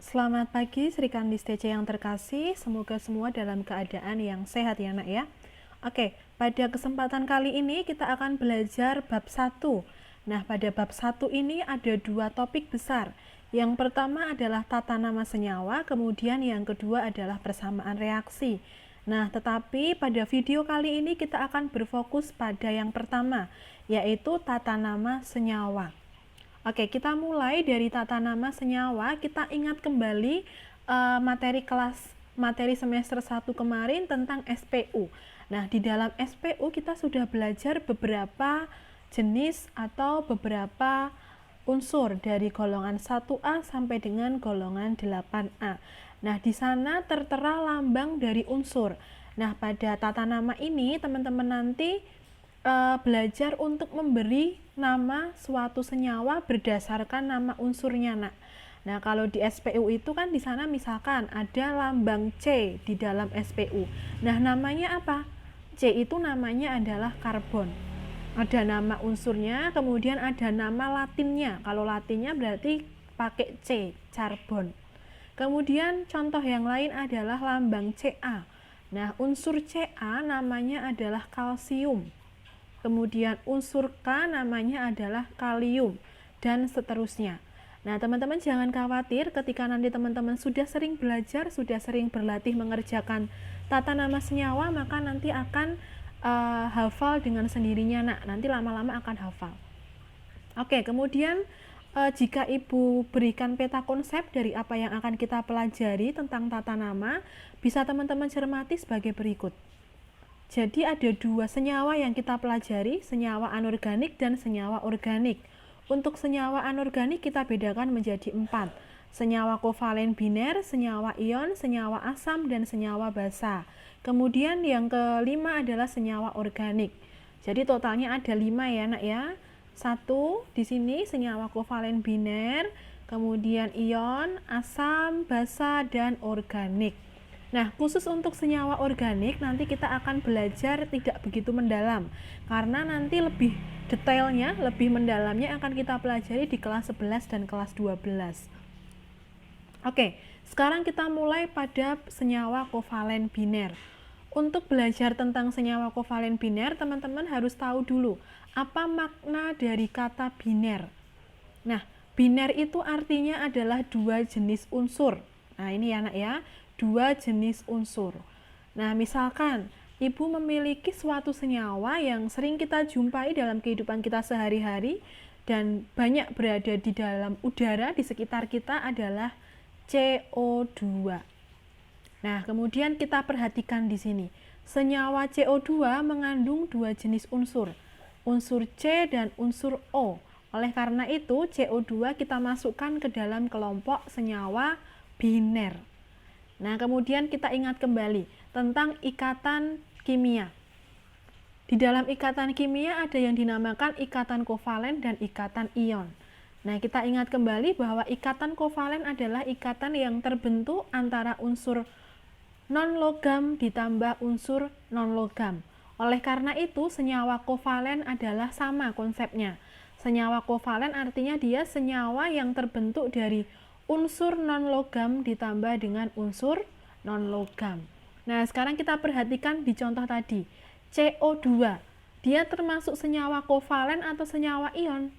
Selamat pagi Sri Kandis TC yang terkasih, semoga semua dalam keadaan yang sehat ya nak ya. Oke, pada kesempatan kali ini kita akan belajar bab 1. Nah, pada bab 1 ini ada dua topik besar. Yang pertama adalah tata nama senyawa, kemudian yang kedua adalah persamaan reaksi. Nah, tetapi pada video kali ini kita akan berfokus pada yang pertama, yaitu tata nama senyawa. Oke, kita mulai dari tata nama senyawa. Kita ingat kembali materi semester 1 kemarin tentang SPU. Nah, di dalam SPU kita sudah belajar beberapa jenis atau beberapa unsur dari golongan 1A sampai dengan golongan 8A. Nah, di sana tertera lambang dari unsur. Nah, pada tata nama ini teman-teman nanti belajar untuk memberi nama suatu senyawa berdasarkan nama unsurnya nak. Nah, kalau di SPU itu kan di sana misalkan ada lambang C di dalam SPU. Nah, namanya apa? C itu namanya adalah karbon. Ada nama unsurnya, kemudian ada nama latinnya. Kalau latinnya berarti pakai C, karbon. Kemudian contoh yang lain adalah lambang Ca. Nah, unsur Ca namanya adalah kalsium. Kemudian unsur K namanya adalah kalium, dan seterusnya. Nah, teman-teman jangan khawatir ketika nanti teman-teman sudah sering belajar, sudah sering berlatih mengerjakan tata nama senyawa, maka nanti akan hafal dengan sendirinya nak. Nanti lama-lama akan hafal. Oke, kemudian jika Ibu berikan peta konsep dari apa yang akan kita pelajari tentang tata nama, bisa teman-teman cermati sebagai berikut. Jadi ada dua senyawa yang kita pelajari, senyawa anorganik dan senyawa organik. Untuk senyawa anorganik kita bedakan menjadi 4. Senyawa kovalen biner, senyawa ion, senyawa asam, dan senyawa basa. Kemudian yang kelima adalah senyawa organik. Jadi totalnya ada 5 ya nak ya. 1 di sini senyawa kovalen biner, kemudian ion, asam, basa, dan organik. Nah, khusus untuk senyawa organik nanti kita akan belajar tidak begitu mendalam, karena nanti lebih detailnya, lebih mendalamnya akan kita pelajari di kelas 11 dan kelas 12. Oke, sekarang kita mulai pada senyawa kovalen biner. Untuk belajar tentang senyawa kovalen biner, teman-teman harus tahu dulu apa makna dari kata biner. Nah, biner itu artinya adalah dua jenis unsur. Nah, ini ya nak ya, dua jenis unsur. Nah, misalkan Ibu memiliki suatu senyawa yang sering kita jumpai dalam kehidupan kita sehari-hari dan banyak berada di dalam udara di sekitar kita adalah CO2. Nah, kemudian kita perhatikan di sini. Senyawa CO2 mengandung dua jenis unsur, unsur C dan unsur O. Oleh karena itu, CO2 kita masukkan ke dalam kelompok senyawa biner. Nah, kemudian kita ingat kembali tentang ikatan kimia. Di dalam ikatan kimia ada yang dinamakan ikatan kovalen dan ikatan ion. Nah, kita ingat kembali bahwa ikatan kovalen adalah ikatan yang terbentuk antara unsur non-logam ditambah unsur non-logam. Oleh karena itu, senyawa kovalen adalah sama konsepnya. Senyawa kovalen artinya dia senyawa yang terbentuk dari unsur non-logam ditambah dengan unsur non-logam. Nah, sekarang kita perhatikan di contoh tadi. CO2, dia termasuk senyawa kovalen atau senyawa ion?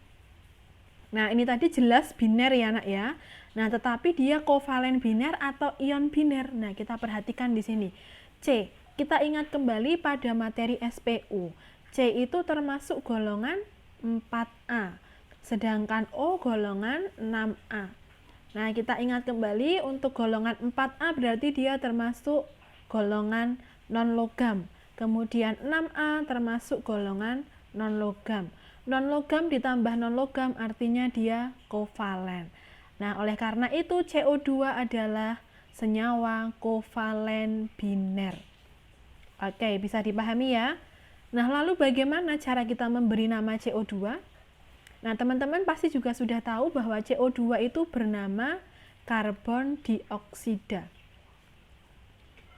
Nah, ini tadi jelas biner ya nak ya. Nah, tetapi dia kovalen biner atau ion biner. Nah, kita perhatikan di sini. C, kita ingat kembali pada materi SPU. C itu termasuk golongan 4A, sedangkan O golongan 6A. Nah, kita ingat kembali untuk golongan 4A berarti dia termasuk golongan non-logam. Kemudian 6A termasuk golongan non-logam. Non-logam ditambah non-logam artinya dia kovalen. Nah, oleh karena itu CO2 adalah senyawa kovalen biner. Oke, bisa dipahami ya? Nah, lalu bagaimana cara kita memberi nama CO2? Nah, teman-teman pasti juga sudah tahu bahwa CO2 itu bernama karbon dioksida.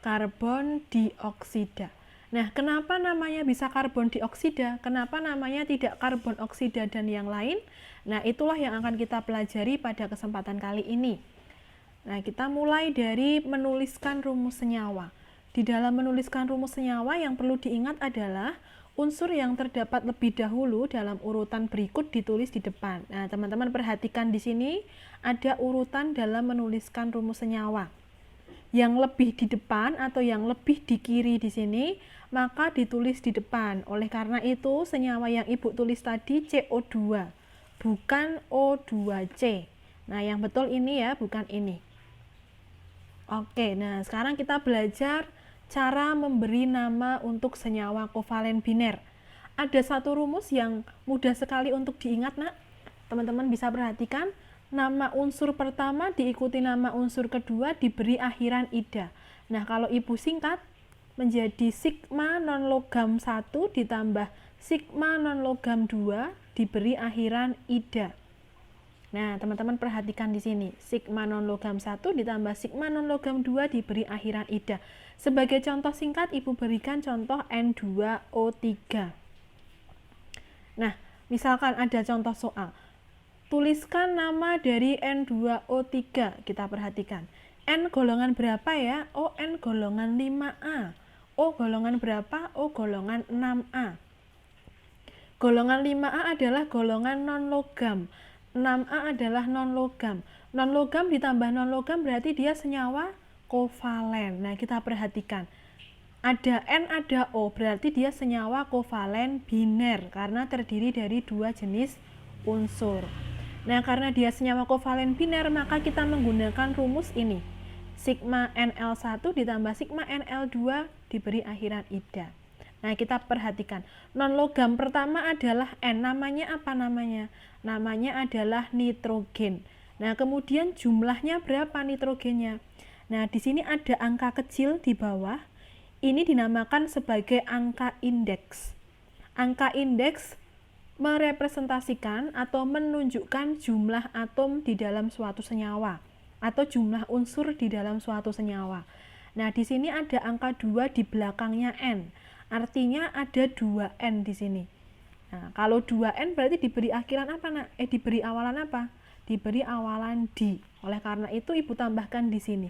Karbon dioksida. Nah, kenapa namanya bisa karbon dioksida? Kenapa namanya tidak karbon oksida dan yang lain? Nah, itulah yang akan kita pelajari pada kesempatan kali ini. Nah, kita mulai dari menuliskan rumus senyawa. Di dalam menuliskan rumus senyawa yang perlu diingat adalah unsur yang terdapat lebih dahulu dalam urutan berikut ditulis di depan. Nah, teman-teman perhatikan di sini ada urutan dalam menuliskan rumus senyawa. Yang lebih di depan atau yang lebih di kiri di sini, maka ditulis di depan. Oleh karena itu, senyawa yang Ibu tulis tadi CO2, bukan O2C. Nah, yang betul ini ya, bukan ini. Oke, nah sekarang kita belajar cara memberi nama untuk senyawa kovalen biner. Ada satu rumus yang mudah sekali untuk diingat, nak. Teman-teman bisa perhatikan, nama unsur pertama diikuti nama unsur kedua diberi akhiran ida. Nah, kalau Ibu singkat menjadi sigma non logam 1 ditambah sigma non logam 2 diberi akhiran ida. Nah, teman-teman perhatikan di sini, sigma non logam 1 ditambah sigma non logam 2 diberi akhiran ida. Sebagai contoh singkat, Ibu berikan contoh N2O3. Nah, misalkan ada contoh soal. Tuliskan nama dari N2O3, kita perhatikan. N golongan berapa ya? Oh, N golongan 5A. O golongan berapa? O golongan 6A. Golongan 5A adalah golongan non-logam. 6A adalah non-logam. Non-logam ditambah non-logam berarti dia senyawa kovalen. Nah, kita perhatikan. Ada N, ada O, berarti dia senyawa kovalen biner karena terdiri dari dua jenis unsur. Nah, karena dia senyawa kovalen biner, maka kita menggunakan rumus ini. Sigma NL1 ditambah sigma NL2 diberi akhiran ida. Nah, kita perhatikan. Non-logam pertama adalah N. Namanya apa namanya? Namanya adalah nitrogen. Nah, kemudian jumlahnya berapa nitrogennya? Nah, di sini ada angka kecil di bawah. Ini dinamakan sebagai angka indeks. Angka indeks merepresentasikan atau menunjukkan jumlah atom di dalam suatu senyawa atau jumlah unsur di dalam suatu senyawa. Nah, di sini ada angka 2 di belakangnya N. Artinya ada 2N di sini. Nah, kalau 2N berarti diberi akhiran apa, nak? Diberi awalan apa? Diberi awalan di. Oleh karena itu, Ibu tambahkan di sini.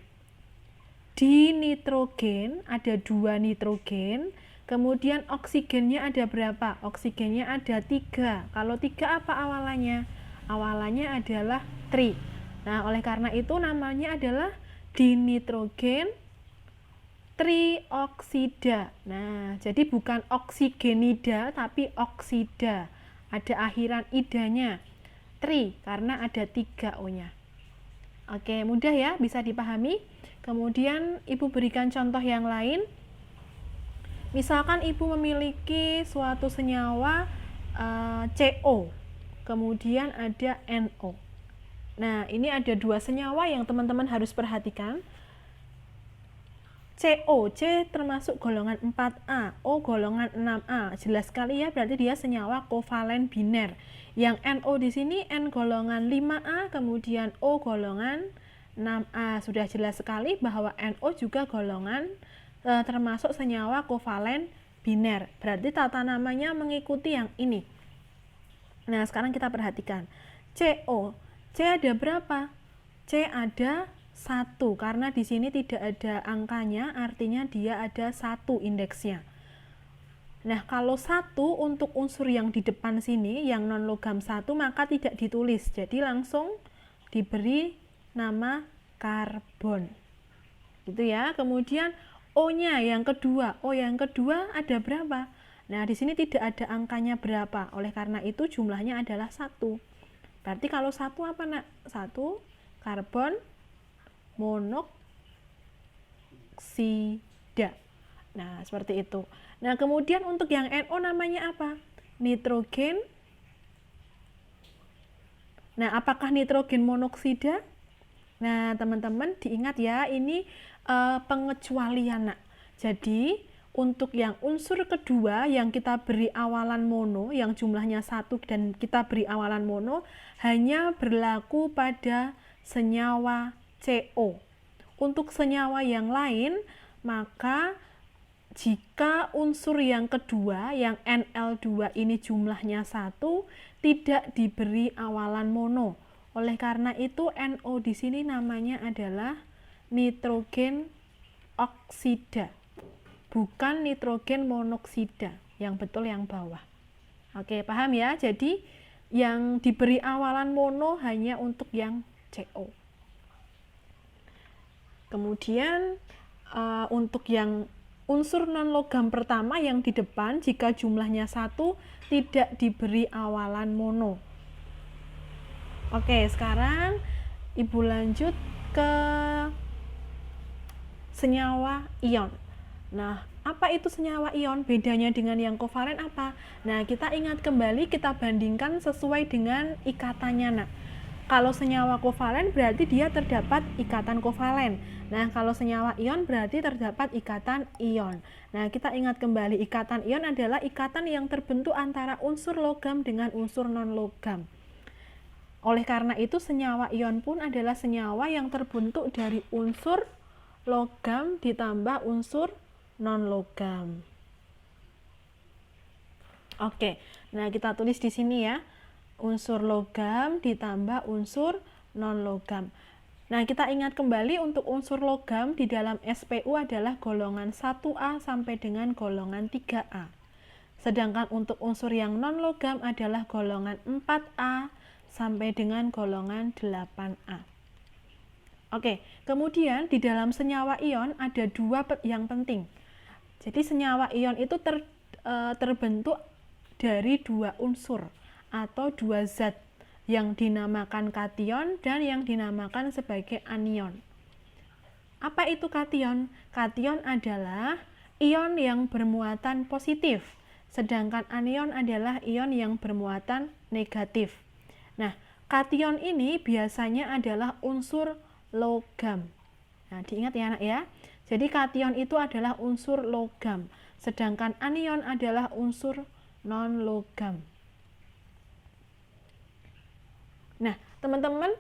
Di nitrogen ada 2 nitrogen, kemudian oksigennya ada berapa? Oksigennya ada 3. Kalau 3 apa awalannya? Awalannya adalah tri. Nah, oleh karena itu namanya adalah dinitrogen trioksida. Nah, jadi bukan oksigenida tapi oksida. Ada akhiran idanya. Tri karena ada 3 O-nya. Oke, mudah ya, bisa dipahami. Kemudian Ibu berikan contoh yang lain. Misalkan Ibu memiliki suatu senyawa CO, kemudian ada NO. Nah, ini ada 2 senyawa yang teman-teman harus perhatikan. CO, C termasuk golongan 4A, O golongan 6A. Jelas sekali ya, berarti dia senyawa kovalen biner. Yang NO di sini N golongan 5A, kemudian O golongan 6A. Sudah jelas sekali bahwa NO juga golongan termasuk senyawa kovalen biner. Berarti tata namanya mengikuti yang ini. Nah, sekarang kita perhatikan. CO, C ada berapa? C ada 1, karena di sini tidak ada angkanya, artinya dia ada 1 indeksnya. Nah, kalau 1 untuk unsur yang di depan sini, yang non-logam 1, maka tidak ditulis. Jadi langsung diberi nama karbon. Gitu ya. Kemudian O-nya yang kedua. O yang kedua ada berapa? Nah, di sini tidak ada angkanya berapa. Oleh karena itu jumlahnya adalah 1. Berarti kalau 1 apa, nak? 1 karbon monoksida. Nah, seperti itu. Nah, kemudian untuk yang NO namanya apa? Nitrogen. Nah, apakah nitrogen monoksida? Nah, teman-teman diingat ya, ini pengecualian, nak. Jadi, untuk yang unsur kedua yang kita beri awalan mono, yang jumlahnya 1 dan kita beri awalan mono, hanya berlaku pada senyawa CO. Untuk senyawa yang lain, maka jika unsur yang kedua, yang NL2 ini jumlahnya 1, tidak diberi awalan mono. Oleh karena itu NO di sini namanya adalah nitrogen oksida, bukan nitrogen monoksida. Yang betul yang bawah. Oke, paham ya? Jadi yang diberi awalan mono hanya untuk yang CO. Kemudian untuk yang unsur non-logam pertama yang di depan, jika jumlahnya 1 tidak diberi awalan mono. Oke, sekarang Ibu lanjut ke senyawa ion. Nah, apa itu senyawa ion? Bedanya dengan yang kovalen apa? Nah, kita ingat kembali, kita bandingkan sesuai dengan ikatannya. Nah, kalau senyawa kovalen berarti dia terdapat ikatan kovalen. Nah, kalau senyawa ion berarti terdapat ikatan ion. Nah, kita ingat kembali, ikatan ion adalah ikatan yang terbentuk antara unsur logam dengan unsur non-logam. Oleh karena itu, senyawa ion pun adalah senyawa yang terbentuk dari unsur logam ditambah unsur non-logam. Oke, nah kita tulis di sini ya. Unsur logam ditambah unsur non-logam. Nah, kita ingat kembali untuk unsur logam di dalam SPU adalah golongan 1A sampai dengan golongan 3A. Sedangkan untuk unsur yang non-logam adalah golongan 4A sampai dengan golongan 8A. Oke, kemudian di dalam senyawa ion ada 2 yang penting. Jadi senyawa ion itu terbentuk dari 2 unsur atau 2 zat yang dinamakan kation dan yang dinamakan sebagai anion. Apa itu kation? Kation adalah ion yang bermuatan positif, sedangkan anion adalah ion yang bermuatan negatif. Nah, kation ini biasanya adalah unsur logam. Nah, diingat ya anak ya. Jadi kation itu adalah unsur logam, sedangkan anion adalah unsur non-logam. Nah, teman-teman,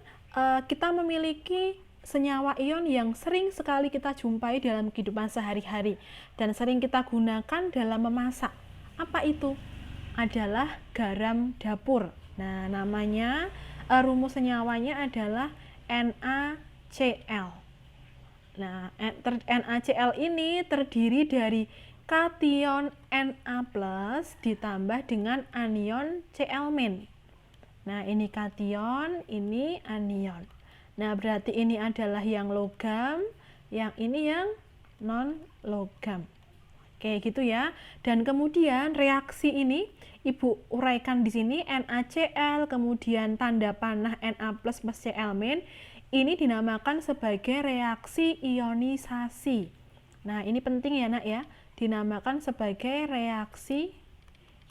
kita memiliki senyawa ion yang sering sekali kita jumpai dalam kehidupan sehari-hari dan sering kita gunakan dalam memasak. Apa itu? Adalah garam dapur. Nah, namanya rumus senyawanya adalah NaCl. Nah, NaCl ini terdiri dari kation Na+ ditambah dengan anion Cl-. Nah, ini kation, ini anion. Nah, berarti ini adalah yang logam, yang ini yang non-logam. Oke, gitu ya. Dan kemudian reaksi ini Ibu uraikan di sini NaCl, kemudian tanda panah Na+ plus Cl-. Ini dinamakan sebagai reaksi ionisasi. Nah, ini penting ya, Nak ya. Dinamakan sebagai reaksi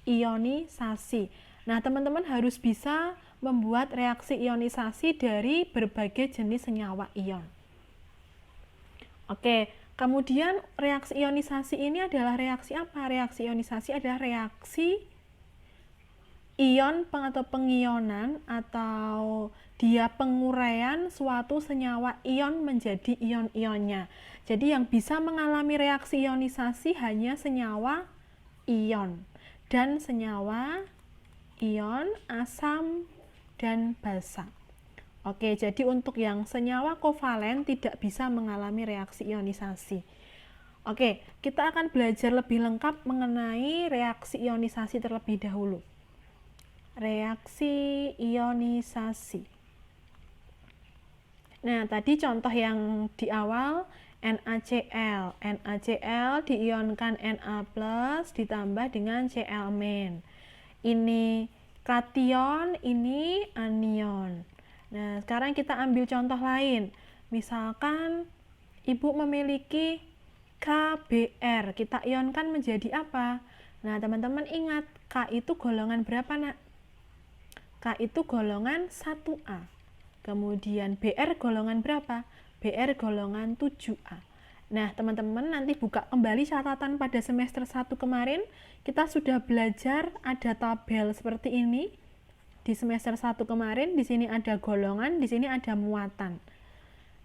ionisasi. Nah, teman-teman harus bisa membuat reaksi ionisasi dari berbagai jenis senyawa ion. Oke, kemudian reaksi ionisasi ini adalah reaksi apa? Reaksi ionisasi adalah reaksi ion atau pengionan atau dia penguraian suatu senyawa ion menjadi ion-ionnya. Jadi yang bisa mengalami reaksi ionisasi hanya senyawa ion dan senyawa ion asam dan basa. Oke, jadi untuk yang senyawa kovalen tidak bisa mengalami reaksi ionisasi. Oke, kita akan belajar lebih lengkap mengenai reaksi ionisasi terlebih dahulu. Reaksi ionisasi. Nah, tadi contoh yang di awal NaCl. NaCl diionkan Na+ ditambah dengan Cl-. Ini kation, ini anion. Nah, sekarang kita ambil contoh lain. Misalkan Ibu memiliki KBr, kita ionkan menjadi apa? Nah, teman-teman ingat, K itu golongan berapa, Nak? K itu golongan 1A. Kemudian Br golongan berapa? Br golongan 7A. Nah, teman-teman nanti buka kembali catatan pada semester 1 kemarin. Kita sudah belajar ada tabel seperti ini. Di semester 1 kemarin, di sini ada golongan, di sini ada muatan.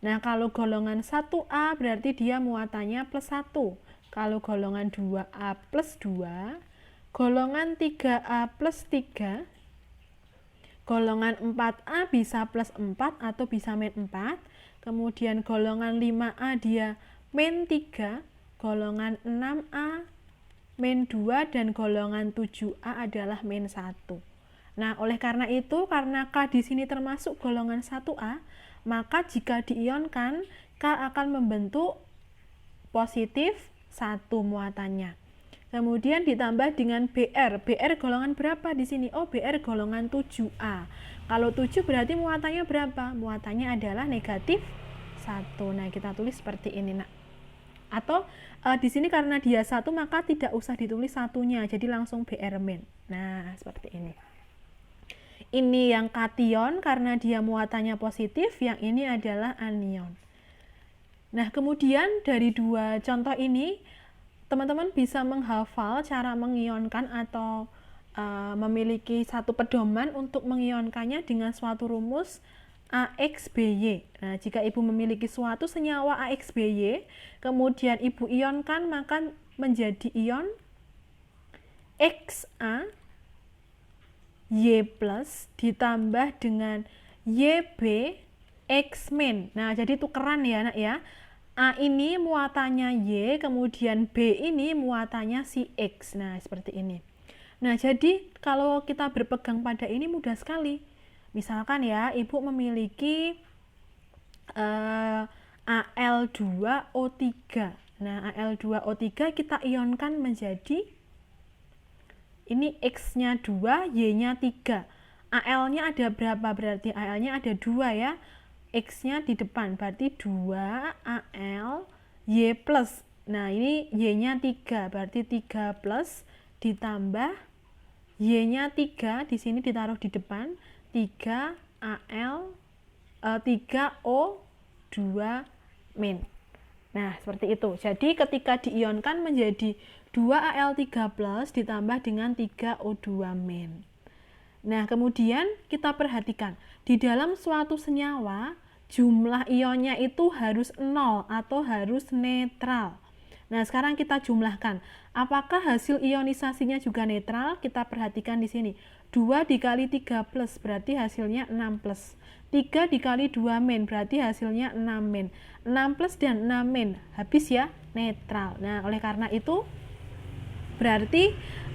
Nah, kalau golongan 1A berarti dia muatannya +1. Kalau golongan 2A +2, golongan 3A +3, Golongan 4A bisa plus 4 atau bisa min 4. Kemudian golongan 5A dia min 3, golongan 6A min 2, dan golongan 7A adalah min 1. Nah, oleh karena itu, karena K di sini termasuk golongan 1A, maka jika diionkan, K akan membentuk positif 1 muatannya. Kemudian ditambah dengan BR. BR golongan berapa di sini? Oh, BR golongan 7A. Kalau 7 berarti muatannya berapa? Muatannya adalah negatif 1. Nah, kita tulis seperti ini, Nak. Atau di sini karena dia 1, maka tidak usah ditulis satunya, jadi langsung BR min. Nah, seperti ini. Ini yang kation karena dia muatannya positif, yang ini adalah anion. Nah, kemudian dari dua contoh ini, teman-teman bisa menghafal cara mengionkan atau memiliki satu pedoman untuk mengionkannya dengan suatu rumus AXBY. Nah, jika Ibu memiliki suatu senyawa AXBY, kemudian Ibu ionkan, maka menjadi ion XA Y plus ditambah dengan YB X min. Nah, jadi tukeran ya, Nak ya. A ini muatannya Y, kemudian B ini muatannya si X. Nah, seperti ini. Nah, jadi kalau kita berpegang pada ini mudah sekali. Misalkan ya, Ibu memiliki Al2O3. Nah, Al2O3 kita ionkan menjadi ini X-nya 2, Y-nya 3. Al-nya ada berapa berarti? Al-nya ada 2 ya. X-nya di depan, berarti 2 Al Y plus. Nah, ini Y-nya 3, berarti 3 plus ditambah Y-nya 3, di sini ditaruh di depan, 3 3O2 min. Nah, seperti itu. Jadi ketika diionkan menjadi 2Al3 plus ditambah dengan 3O2 min. Nah, kemudian kita perhatikan, di dalam suatu senyawa, jumlah ionnya itu harus 0 atau harus netral. Nah, sekarang kita jumlahkan. Apakah hasil ionisasinya juga netral? Kita perhatikan di sini. 2 dikali 3 plus, berarti hasilnya 6 plus. 3 dikali 2 min, berarti hasilnya 6 min. 6 plus dan 6 min, habis ya, netral. Nah, oleh karena itu, berarti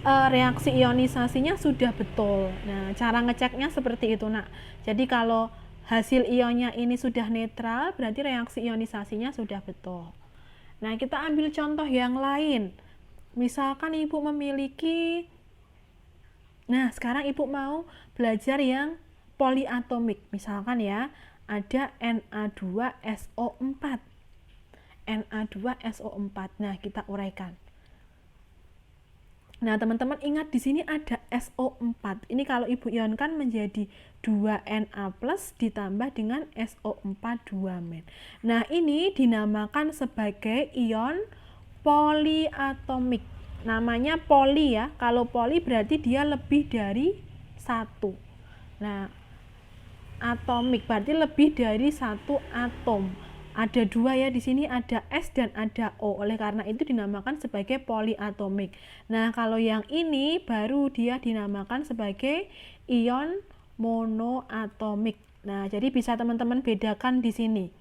reaksi ionisasinya sudah betul. Nah, cara ngeceknya seperti itu, Nak. Jadi kalau hasil ionnya ini sudah netral, berarti reaksi ionisasinya sudah betul. Nah, kita ambil contoh yang lain. Misalkan Ibu memiliki, nah sekarang Ibu mau belajar yang poliatomik. Misalkan ya, ada Na2SO4. Na2SO4. Nah, kita uraikan. Nah, teman-teman ingat di sini ada SO4. Ini kalau Ibu ionkan menjadi 2Na plus ditambah dengan SO4 2 min. Nah, ini dinamakan sebagai ion poliatomik. Namanya poli ya. Kalau poli berarti dia lebih dari 1. Nah, atomik berarti lebih dari 1 atom. Ada 2 ya, di sini ada S dan ada O. Oleh karena itu dinamakan sebagai poliatomik. Nah, kalau yang ini baru dia dinamakan sebagai ion monoatomik. Nah, jadi bisa teman-teman bedakan di sini.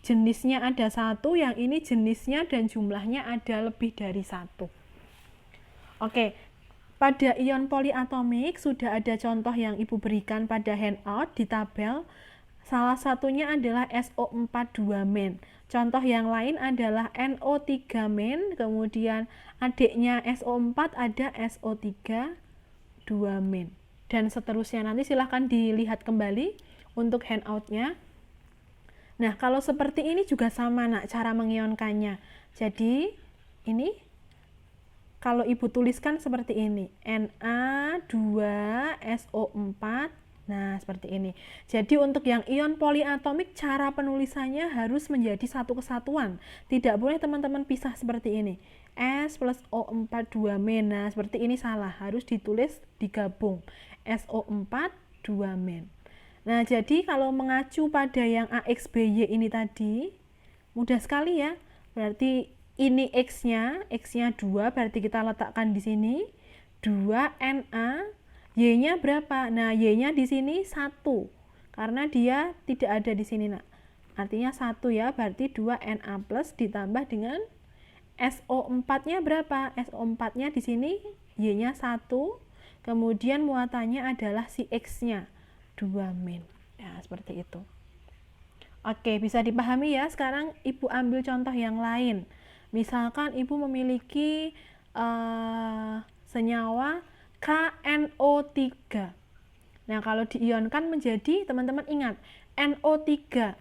Jenisnya ada 1, yang ini jenisnya dan jumlahnya ada lebih dari 1. Oke, pada ion poliatomik sudah ada contoh yang Ibu berikan pada handout di tabel. Salah satunya adalah SO4 2 min. Contoh yang lain adalah NO3 min, kemudian adiknya SO4 ada SO3 2 min. Dan seterusnya, nanti silahkan dilihat kembali untuk handoutnya. Nah, kalau seperti ini juga sama, Nak, cara mengionkannya. Jadi, ini kalau Ibu tuliskan seperti ini, Na2SO4. Nah, seperti ini. Jadi untuk yang ion poliatomik, cara penulisannya harus menjadi satu kesatuan. Tidak boleh teman-teman pisah seperti ini. S plus O4 2 min. Nah, seperti ini salah. Harus ditulis digabung. SO4 2 min. Nah, jadi kalau mengacu pada yang AXBY ini tadi, mudah sekali ya. Berarti ini X-nya 2, berarti kita letakkan di sini. 2Na Y-nya berapa? Nah, Y-nya di sini 1. Karena dia tidak ada di sini, Nak. Artinya 1 ya, berarti 2Na plus ditambah dengan SO4-nya berapa? SO4-nya di sini Y-nya 1. Kemudian muatannya adalah si X-nya 2 min. Ya, seperti itu. Oke, bisa dipahami ya. Sekarang Ibu ambil contoh yang lain. Misalkan Ibu memiliki senyawa KNO3. Nah, kalau diionkan menjadi, teman-teman ingat, NO3.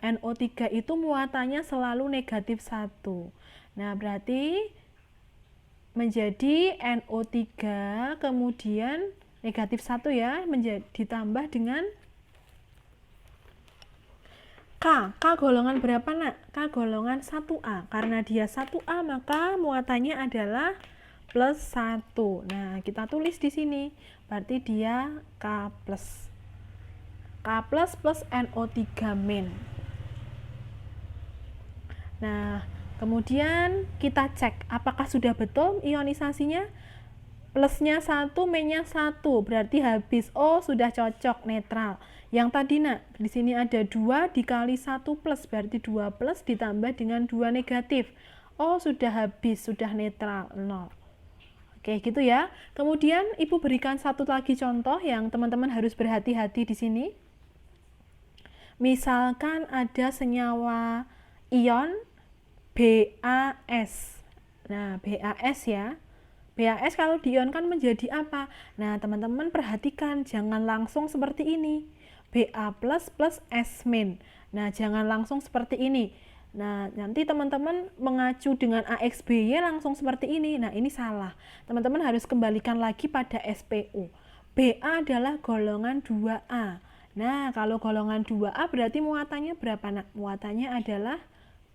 NO3 itu muatannya selalu negatif 1. Nah, berarti menjadi NO3, kemudian negatif 1 ya, ditambah dengan K. K golongan berapa, Nak? K golongan 1A. Karena dia 1A, maka muatannya adalah plus 1. Nah, kita tulis di sini. Berarti dia K plus. K plus plus NO3 min. Nah, kemudian kita cek apakah sudah betul ionisasinya. Plusnya 1, minnya 1, berarti habis. Oh, sudah cocok, netral. Yang tadi, Nak, di sini ada 2 dikali 1 plus, berarti 2 plus ditambah dengan 2 negatif. Oh, sudah habis, sudah netral, 0. Oke, gitu ya. Kemudian Ibu berikan satu lagi contoh yang teman-teman harus berhati-hati di sini. Misalkan ada senyawa ion BAS. Nah, BAS ya. BAS kalau diionkan menjadi apa? Nah, teman-teman perhatikan, jangan langsung seperti ini. BA plus plus S min. Nah, jangan langsung seperti ini. Nah, nanti teman-teman mengacu dengan AXBY langsung seperti ini. Nah, ini salah. Teman-teman harus kembalikan lagi pada SPU. BA adalah golongan 2A. Nah, kalau golongan 2A berarti muatannya berapa, Nak? Muatannya adalah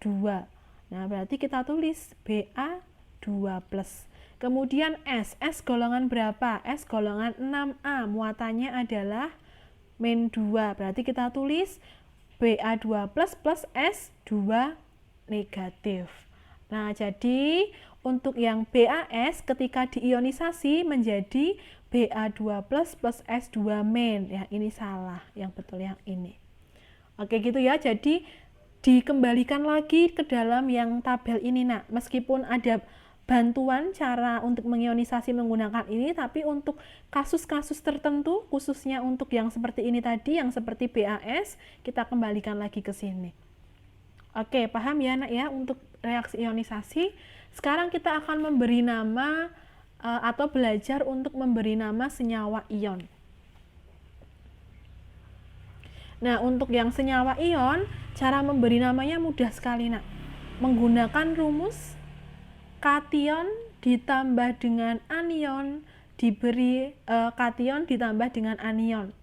2. Nah, berarti kita tulis BA 2 plus. Kemudian S golongan berapa? S golongan 6A, muatannya adalah min 2. Berarti kita tulis BA2 plus plus S2 negatif. Nah, jadi untuk yang BAS ketika diionisasi menjadi BA2 plus plus S2 min. Ya, ini salah. Yang betul yang ini. Oke, gitu ya. Jadi dikembalikan lagi ke dalam yang tabel ini, Nak. Meskipun ada bantuan cara untuk mengionisasi menggunakan ini, tapi untuk kasus-kasus tertentu, khususnya untuk yang seperti ini tadi, yang seperti BAS, kita kembalikan lagi ke sini. Oke, paham ya, Nak ya, untuk reaksi ionisasi. Sekarang kita akan memberi nama atau belajar untuk memberi nama senyawa ion. Nah, untuk yang senyawa ion, cara memberi namanya mudah sekali, Nak. Menggunakan rumus kation ditambah dengan anion diberi kation ditambah dengan anion.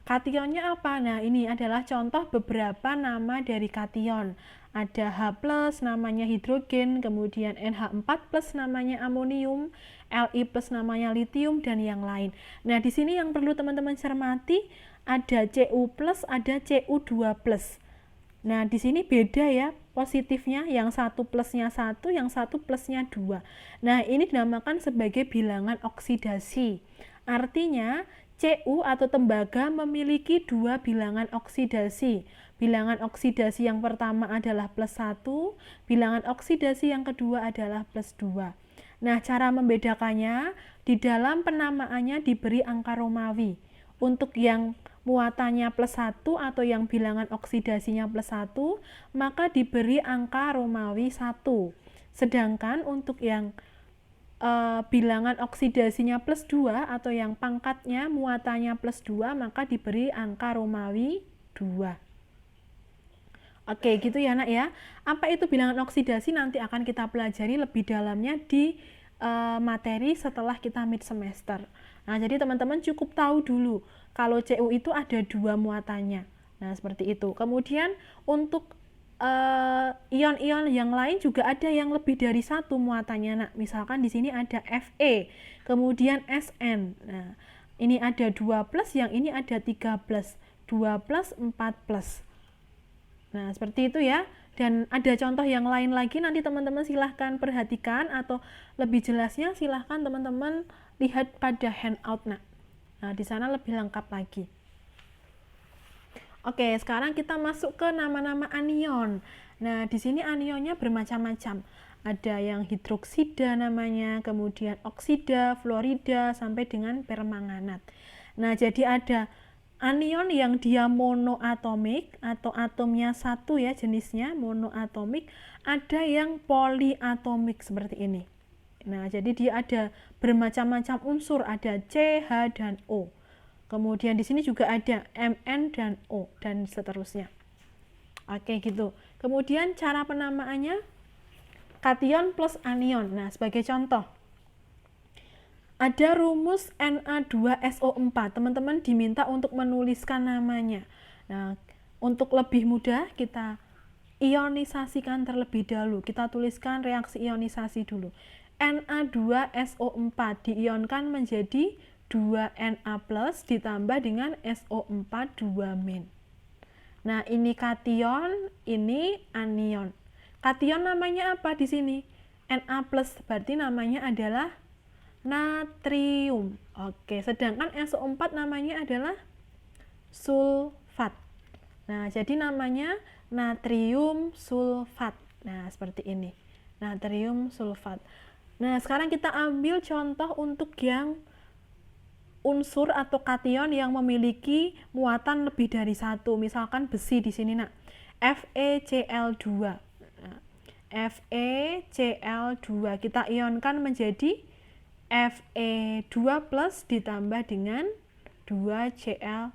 Kationnya apa? Nah, ini adalah contoh beberapa nama dari kation. Ada H+, namanya hidrogen, kemudian NH4+, namanya amonium, Li+, namanya litium, dan yang lain. Nah, di sini yang perlu teman-teman cermati, ada Cu+, ada Cu2+. Nah, di sini beda ya positifnya, yang satu plusnya 1, yang satu plusnya 2. Nah, ini dinamakan sebagai bilangan oksidasi. Artinya, Cu atau tembaga memiliki 2 bilangan oksidasi. Bilangan oksidasi yang pertama adalah plus 1, bilangan oksidasi yang kedua adalah plus 2. Nah, cara membedakannya, di dalam penamaannya diberi angka Romawi. Untuk yang muatannya plus 1 atau yang bilangan oksidasinya plus 1, maka diberi angka Romawi 1. Sedangkan untuk yang bilangan oksidasinya plus 2 atau yang pangkatnya muatannya plus 2, maka diberi angka Romawi 2. Oke, gitu ya, Nak ya. Apa itu bilangan oksidasi nanti akan kita pelajari lebih dalamnya di materi setelah kita mid semester. Nah, jadi teman-teman cukup tahu dulu kalau Cu itu ada 2 muatannya. Nah, seperti itu. Kemudian untuk ion-ion yang lain juga ada yang lebih dari 1 muatannya. Nah, misalkan di sini ada Fe, kemudian Sn. Nah, ini ada 2 plus, yang ini ada 3 plus, 2 plus, 4 plus. Nah, seperti itu ya. Dan ada contoh yang lain lagi, nanti teman-teman silahkan perhatikan, atau lebih jelasnya silahkan teman-teman lihat pada handout nak. Nah, di sana lebih lengkap lagi. Oke, sekarang kita masuk ke nama-nama anion. Nah, di sini anionnya bermacam-macam. Ada yang hidroksida namanya, kemudian oksida, fluorida, sampai dengan permanganat. Nah, jadi ada anion yang dia monoatomik atau atomnya satu ya jenisnya, monoatomik. Ada yang poliatomik seperti ini. Nah, jadi dia ada bermacam-macam unsur, ada C, H, dan O. Kemudian di sini juga ada Mn dan O, dan seterusnya. Oke, gitu. Kemudian cara penamaannya, kation plus anion. Nah, sebagai contoh, ada rumus Na2SO4. Teman-teman diminta untuk menuliskan namanya. Nah, untuk lebih mudah, kita ionisasikan terlebih dahulu. Kita tuliskan reaksi ionisasi dulu. Na2SO4 diionkan menjadi 2Na plus ditambah dengan SO4 2-. Nah, ini kation, ini anion. Kation namanya apa di sini? Na plus, berarti namanya adalah natrium. Oke, sedangkan SO4 namanya adalah sulfat. Nah, jadi namanya natrium sulfat. Nah, seperti ini. Natrium sulfat. Nah, sekarang kita ambil contoh untuk yang unsur atau kation yang memiliki muatan lebih dari satu. Misalkan besi di sini, nak. FeCl2. Nah, FeCl2 kita ionkan menjadi Fe2 plus ditambah dengan 2Cl-.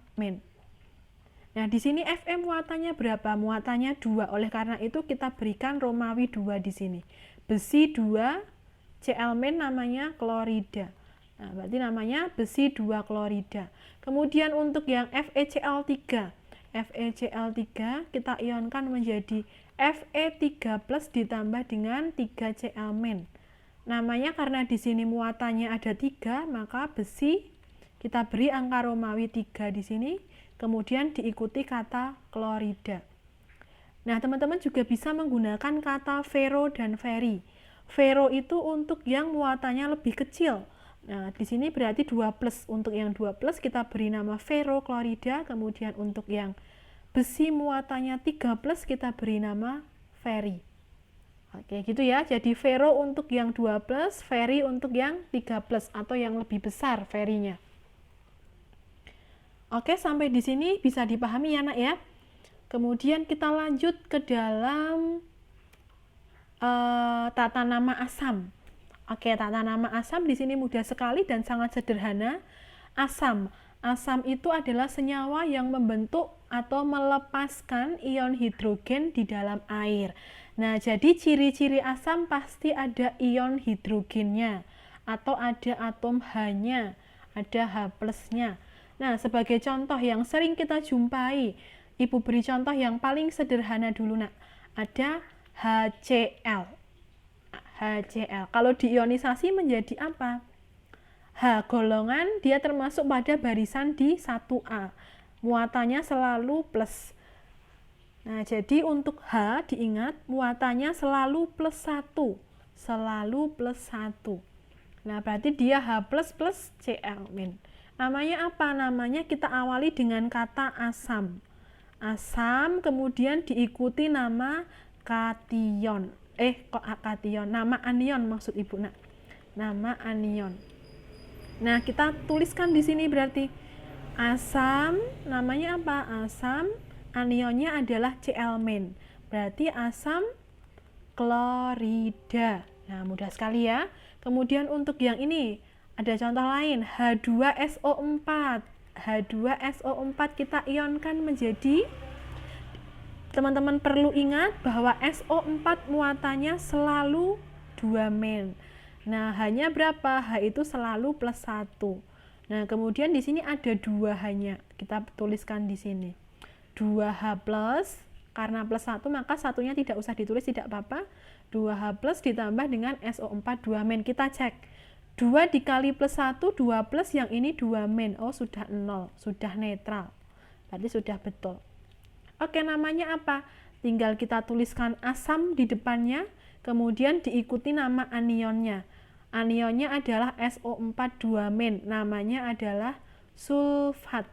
Nah, di sini Fe muatannya berapa? Muatannya 2. Oleh karena itu kita berikan Romawi 2 di sini. Besi 2, Cl- namanya klorida. Nah, berarti namanya besi 2 klorida. Kemudian untuk yang FeCl3. FeCl3 kita ionkan menjadi Fe3 plus ditambah dengan 3Cl-. Namanya karena di sini muatannya ada 3, maka besi kita beri angka Romawi 3 di sini, kemudian diikuti kata klorida. Nah, teman-teman juga bisa menggunakan kata fero dan feri. Fero itu untuk yang muatannya lebih kecil. Nah, di sini berarti 2 plus. Untuk yang 2 plus kita beri nama feroklorida, kemudian untuk yang besi muatannya 3 plus kita beri nama feri. Oke, gitu ya. Jadi fero untuk yang 2 plus, feri untuk yang 3 plus atau yang lebih besar ferinya. Oke, sampai di sini bisa dipahami ya, nak ya. Kemudian kita lanjut ke dalam tata nama asam. Oke, tata nama asam di sini mudah sekali dan sangat sederhana. Asam itu adalah senyawa yang membentuk atau melepaskan ion hidrogen di dalam air. Nah, jadi ciri-ciri asam pasti ada ion hidrogennya atau ada atom H-nya, ada H plus-nya. Nah, sebagai contoh yang sering kita jumpai, Ibu beri contoh yang paling sederhana dulu, nak. Ada HCl. Kalau diionisasi menjadi apa? H golongan, dia termasuk pada barisan di 1A. Muatannya selalu plus. Nah, jadi untuk H diingat muatannya selalu plus 1. Selalu plus 1. Nah, berarti dia H plus plus Cl-. Namanya apa? Namanya kita awali dengan kata asam. Asam kemudian diikuti nama kation. Nama anion maksud Ibu, nak. Nama anion. Nah, kita tuliskan di sini berarti asam, namanya apa? Asam, anionnya adalah Cl-. Berarti asam klorida. Nah, mudah sekali ya. Kemudian untuk yang ini ada contoh lain, H2SO4. H2SO4 kita ionkan menjadi, teman-teman perlu ingat bahwa SO4 muatannya selalu 2-. Nah, H-nya berapa? H itu selalu plus 1. Nah, kemudian di sini ada 2 H-nya. Kita tuliskan di sini. 2H plus, karena plus 1 maka satunya tidak usah ditulis, tidak apa-apa. 2H plus ditambah dengan SO4 2-. Kita cek. 2 dikali plus 1, 2 plus, yang ini 2-. Oh, sudah 0, sudah netral. Berarti sudah betul. Oke, namanya apa? Tinggal kita tuliskan asam di depannya, kemudian diikuti nama anionnya. Anionnya adalah SO4 2-min, namanya adalah sulfat.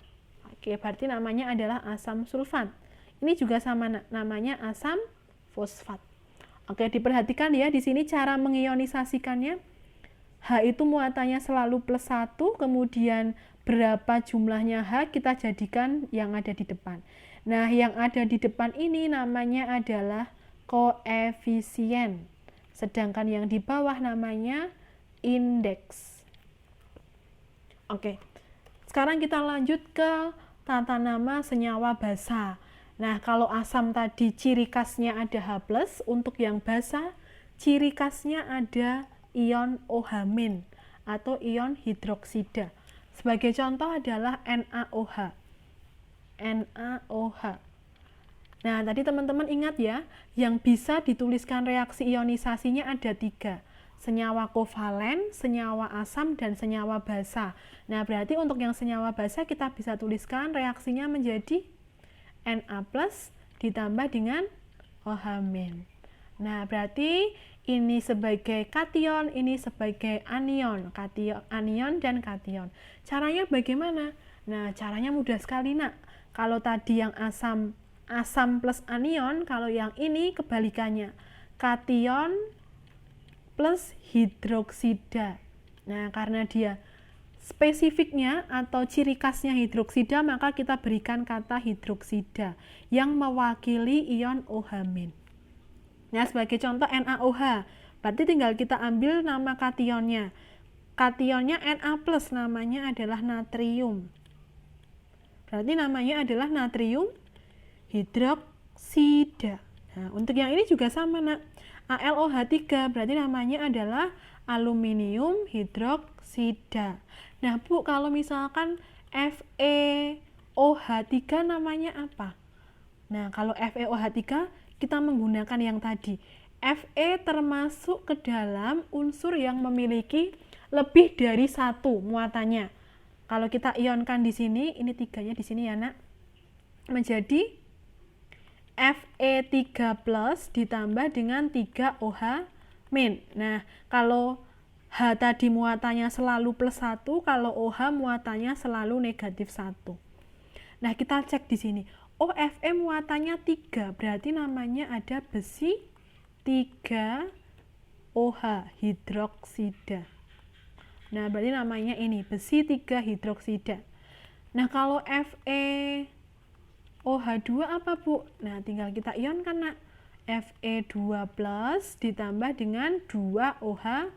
Oke, berarti namanya adalah asam sulfat. Ini juga sama, namanya asam fosfat. Oke, diperhatikan ya di sini cara mengionisasikannya. H itu muatannya selalu +1, kemudian berapa jumlahnya H kita jadikan yang ada di depan. Nah, yang ada di depan ini namanya adalah koefisien. Sedangkan yang di bawah namanya indeks. Oke, sekarang kita lanjut ke tata nama senyawa basa. Nah, kalau asam tadi ciri khasnya ada H+, untuk yang basa ciri khasnya ada ion OH- atau ion hidroksida. Sebagai contoh adalah NaOH. NaOH. Nah, tadi teman-teman ingat ya, yang bisa dituliskan reaksi ionisasinya ada 3. Senyawa kovalen, senyawa asam, dan senyawa basa. Nah, berarti untuk yang senyawa basa kita bisa tuliskan reaksinya menjadi Na+ ditambah dengan OH-. Nah, berarti ini sebagai kation, ini sebagai anion, anion dan kation. Caranya bagaimana? Nah, caranya mudah sekali, Nak. Kalau tadi yang asam plus anion, kalau yang ini kebalikannya, kation plus hidroksida. Nah, karena dia spesifiknya atau ciri khasnya hidroksida, maka kita berikan kata hidroksida yang mewakili ion OH-. Nah, sebagai contoh NaOH, berarti tinggal kita ambil nama kationnya. Kationnya Na+, namanya adalah natrium. Berarti namanya adalah natrium hidroksida. Nah, untuk yang ini juga sama, Nak. AlOH3, berarti namanya adalah aluminium hidroksida. Nah, Bu, kalau misalkan FeOH3 namanya apa? Nah, kalau FeOH3 kita menggunakan yang tadi. Fe termasuk ke dalam unsur yang memiliki lebih dari 1 muatannya. Kalau kita ionkan di sini, ini 3-nya di sini ya, Nak. Menjadi Fe3+ ditambah dengan 3OH-. Nah, kalau H tadi muatannya selalu +1, kalau OH muatannya selalu -1. Nah, kita cek di sini. Oh, Fe muatannya 3, berarti namanya ada besi 3OH hidroksida. Nah, berarti namanya ini besi 3 hidroksida. Nah, kalau FeOH2 apa, Bu? Nah, tinggal kita ionkan, Nak. Fe2+ ditambah dengan 2OH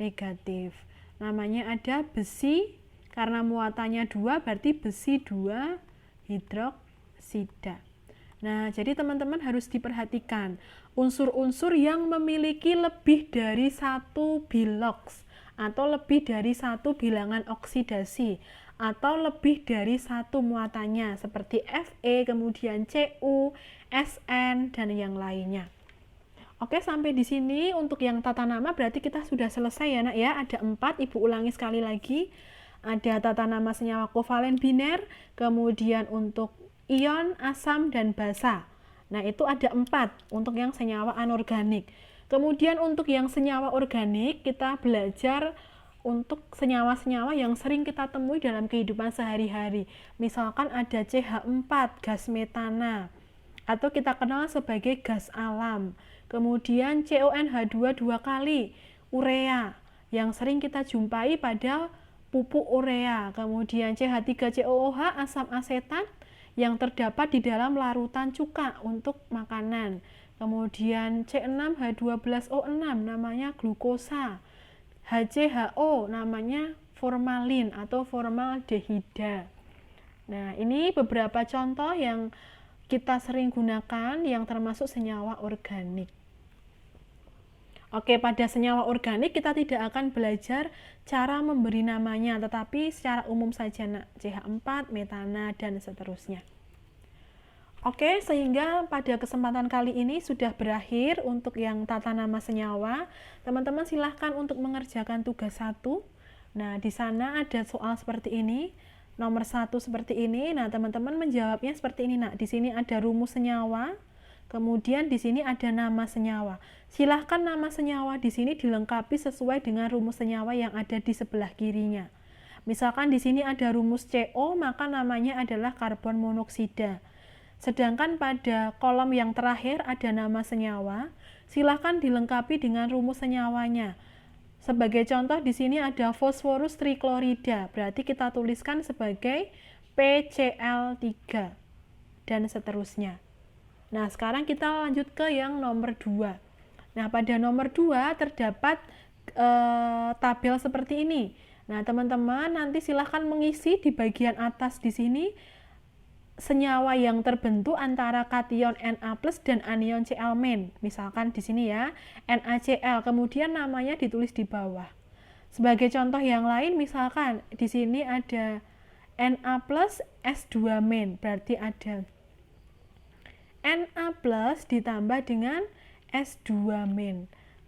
negatif. Namanya ada besi, karena muatannya 2 berarti besi 2 hidroksida. Nah, jadi teman-teman harus diperhatikan unsur-unsur yang memiliki lebih dari 1 biloks atau lebih dari 1 bilangan oksidasi atau lebih dari 1 muatannya seperti Fe, kemudian Cu, Sn, dan yang lainnya. Oke, sampai di sini untuk yang tata nama berarti kita sudah selesai ya, Nak ya. Ada 4, Ibu ulangi sekali lagi. Ada tata nama senyawa kovalen biner, kemudian untuk ion, asam, dan basa. Nah, itu ada 4 untuk yang senyawa anorganik. Kemudian untuk yang senyawa organik, kita belajar untuk senyawa-senyawa yang sering kita temui dalam kehidupan sehari-hari. Misalkan ada CH4, gas metana, atau kita kenal sebagai gas alam. Kemudian CONH2 2 kali, urea, yang sering kita jumpai pada pupuk urea. Kemudian CH3COOH, asam asetat, yang terdapat di dalam larutan cuka untuk makanan. Kemudian C6H12O6, namanya glukosa. HCHO namanya formalin atau formaldehida. Nah, ini beberapa contoh yang kita sering gunakan yang termasuk senyawa organik. Oke, pada senyawa organik kita tidak akan belajar cara memberi namanya, tetapi secara umum saja, Nak. CH4, metana, dan seterusnya. Oke, sehingga pada kesempatan kali ini sudah berakhir untuk yang tata nama senyawa. Teman-teman silahkan untuk mengerjakan tugas 1. Nah, di sana ada soal seperti ini. Nomor 1 seperti ini. Nah, teman-teman menjawabnya seperti ini, Nak. Di sini ada rumus senyawa. Kemudian di sini ada nama senyawa. Silahkan nama senyawa di sini dilengkapi sesuai dengan rumus senyawa yang ada di sebelah kirinya. Misalkan di sini ada rumus CO, maka namanya adalah karbon monoksida. Sedangkan pada kolom yang terakhir ada nama senyawa, silahkan dilengkapi dengan rumus senyawanya. Sebagai contoh di sini ada fosforus triklorida, berarti kita tuliskan sebagai PCl3 dan seterusnya. Nah, sekarang kita lanjut ke yang nomor 2. Nah, pada nomor 2 terdapat tabel seperti ini. Nah, teman-teman nanti silahkan mengisi di bagian atas di sini senyawa yang terbentuk antara kation Na+ dan anion Cl-. Misalkan di sini ya, NaCl, kemudian namanya ditulis di bawah. Sebagai contoh yang lain, misalkan di sini ada Na+ S2-, berarti ada Na+ ditambah dengan S2-.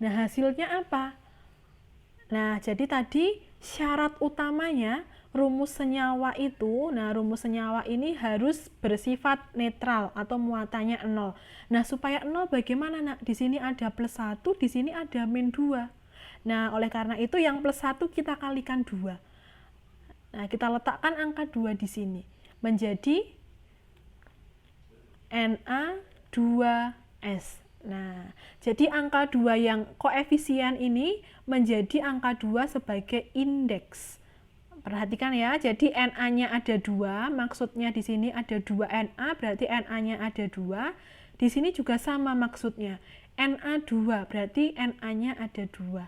Nah, hasilnya apa? Nah, jadi tadi syarat utamanya rumus senyawa itu, rumus senyawa ini harus bersifat netral atau muatannya 0. Nah, supaya 0 bagaimana, Nak? Di sini ada +1, di sini ada -2. Nah, oleh karena itu yang +1 kita kalikan 2. Nah, kita letakkan angka 2 di sini. Menjadi Na2S. Nah, jadi angka 2 yang koefisien ini menjadi angka 2 sebagai indeks. Perhatikan ya, jadi Na-nya ada 2, maksudnya di sini ada 2 Na, berarti Na-nya ada 2. Di sini juga sama maksudnya. Na2, berarti Na-nya ada 2.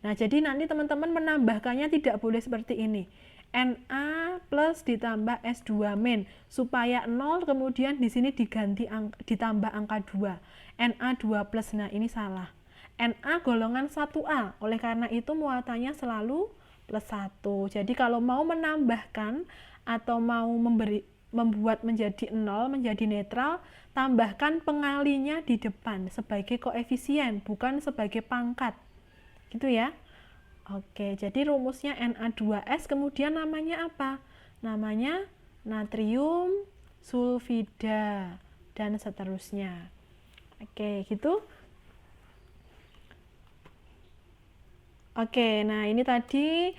Nah, jadi nanti teman-teman menambahkannya tidak boleh seperti ini. Na+ ditambah S2- supaya 0, kemudian di sini ditambah angka 2. Na2+, nah ini salah. Na golongan 1A, oleh karena itu muatannya selalu +1. Jadi kalau mau menambahkan atau mau membuat menjadi 0, menjadi netral, tambahkan pengalinya di depan sebagai koefisien, bukan sebagai pangkat. Gitu ya. Oke, jadi rumusnya Na2S, kemudian namanya apa? Namanya natrium sulfida dan seterusnya. Oke, gitu. Oke, nah ini tadi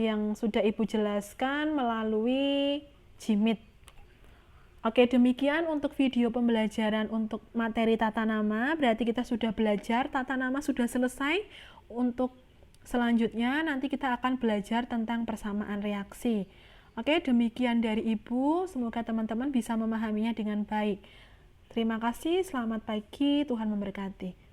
yang sudah Ibu jelaskan melalui JIMIT. Oke, demikian untuk video pembelajaran untuk materi tata nama. Berarti kita sudah belajar, tata nama sudah selesai. Untuk selanjutnya nanti kita akan belajar tentang persamaan reaksi. Oke, demikian dari Ibu. Semoga teman-teman bisa memahaminya dengan baik. Terima kasih, selamat pagi, Tuhan memberkati.